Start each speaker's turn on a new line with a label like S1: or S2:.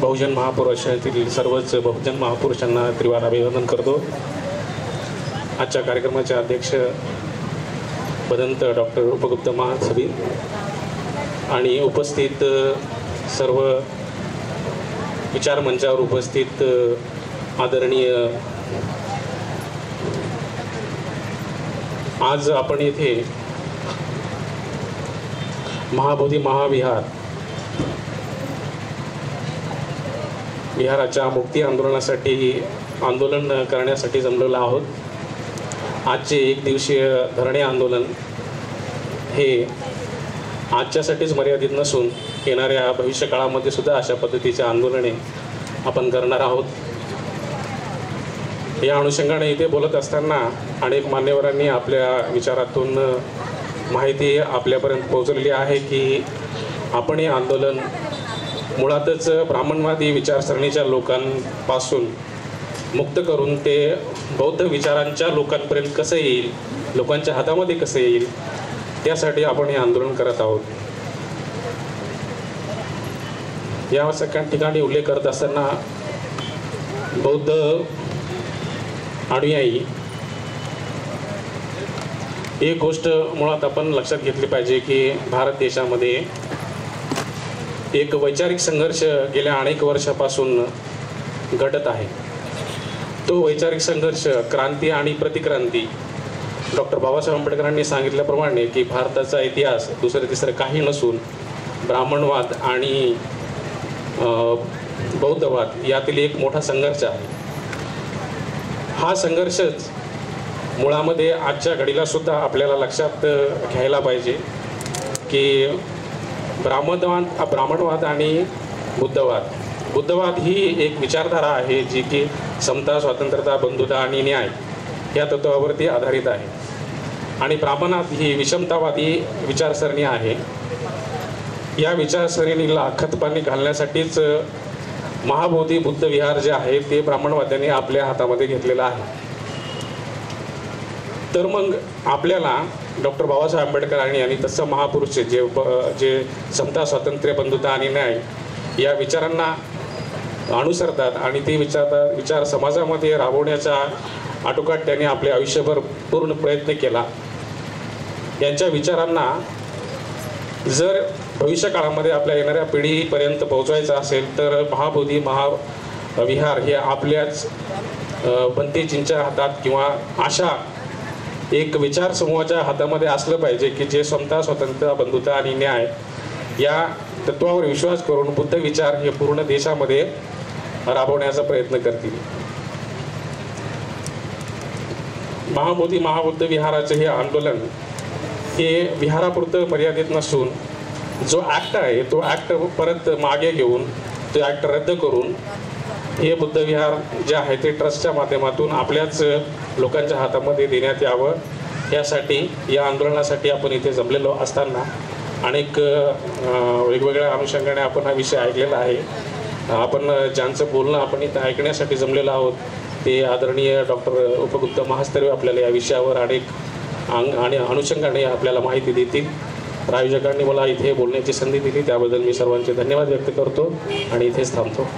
S1: बहुजन महापुरुषातील सर्वच बहुजन महापुरुषांना त्रिवार अभिवादन करतो। आजच्या कार्यक्रमाचे अध्यक्ष भदंत डॉक्टर उपगुप्त महासभी आणि उपस्थित सर्व विचार मंचावर उपस्थित आदरणीय, आज आपण येथे महाबोधी विहाराच्या मुक्ती आंदोलन करण्यासाठी जमलेलो आहोत। आजचे एक दिवसीय धरणे आंदोलन हे आजच्यासाठीच मर्यादित नसून येणाऱ्या भविष्य काळामध्ये सुद्धा अशा पद्धतीचे आंदोलने आपण करणार आहोत। या अनुषंगाने इथे बोलत असताना अनेक मान्यवरांनी आपल्या विचारातून माहिती आपल्यापर्यंत पोहोचलेली आहे की आपण हे आंदोलन मुळातच ब्राह्मणवादी विचारसरणीच्या लोकांपासून मुक्त करून ते बौद्ध विचारांच्या लोकांपर्यंत कसं येईल, लोकांच्या हातामध्ये कसं येईल, त्यासाठी आपण हे आंदोलन करत आहोत। या सगळ्या ठिकाणी उल्लेख करत असताना बौद्ध अनुयायी एक गोष्ट मुळात आपण लक्षात घेतली पाहिजे की भारत देशामध्ये एक वैचारिक संघर्ष गेल्या अनेक वर्षापासून घडत आहे। तो वैचारिक संघर्ष क्रांती आणि प्रतिक्रांती, डॉक्टर बाबासाहेब आंबेडकरांनी सांगितल्याप्रमाणे की भारताचा इतिहास दुसरं तिसरं काही नसून ब्राह्मणवाद आणि बौद्धवाद यातील एक मोठा संघर्ष आहे। हा संघर्षच मुळामध्ये आजच्या घडीला सुद्धा आपल्याला लक्षात घ्यायला पाहिजे की ब्राह्मणवाद आणि बुद्धवाद ही एक विचारधारा आहे जी की समता, स्वातंत्र्यता, बंधुता आणि न्याय या तत्वावरती आधारित आहे। आणि ब्राह्मणात ही विषमतावादी विचारसरणी आहे। या विचारसरणीला खतपाणी घालण्यासाठीच महाबोधी बुद्ध विहार जे आहे ते ब्राह्मणवाद्यांनी आपल्या हातामध्ये घेतलेलं आहे। तर मग आपल्याला डॉक्टर बाबासाहेब आंबेडकरांनी आणि तत्सम महापुरुष जे समता, स्वातंत्र्य, बंधुता आणि न्याय या विचारांना अनुसरतात आणि ते विचार समाजामध्ये राबवण्याचा आटोकाट त्यांनी आपले आयुष्यभर पूर्ण प्रयत्न केला। यांच्या विचारांना जर भविष्य काळामध्ये आपल्या येणाऱ्या पिढीपर्यंत पोहोचवायचं असेल तर महाबोधी विहार हे आपल्याच बंतेजींच्या हातात किंवा अशा एक विचार समूहाच्या हातामध्ये असलं पाहिजे की जे समता, स्वातंत्र्य, बंधुता आणि न्याय या तत्वावर विश्वास करून बुद्ध विचार हे पूर्ण देशामध्ये राबवण्याचा प्रयत्न करतील। महाबुद्ध विहाराचे हे आंदोलन हे विहारापुरतं मर्यादित नसून जो ॲक्ट आहे तो ॲक्ट परत मागे घेऊन तो ॲक्ट रद्द करून हे बुद्ध विहार जे आहे ते ट्रस्टच्या माध्यमातून आपल्याच लोकांच्या हातामध्ये देण्यात यावं, यासाठी या आंदोलनासाठी आपण इथे जमलेलो असताना अनेक वेगवेगळ्या अनुषंगाने आपण हा विषय ऐकलेला आहे। आपण ज्यांचं बोलणं आपण इथं ऐकण्यासाठी जमलेलो आहोत ते आदरणीय डॉक्टर उपगुप्त महास्तर्वे आपल्याला या विषयावर आणि अनुषंगाने आपल्याला माहिती देतील। प्रायोजकांनी मला इथे बोलण्याची संधी दिली त्याबद्दल मी सर्वांचे धन्यवाद व्यक्त करतो आणि इथेच थांबतो।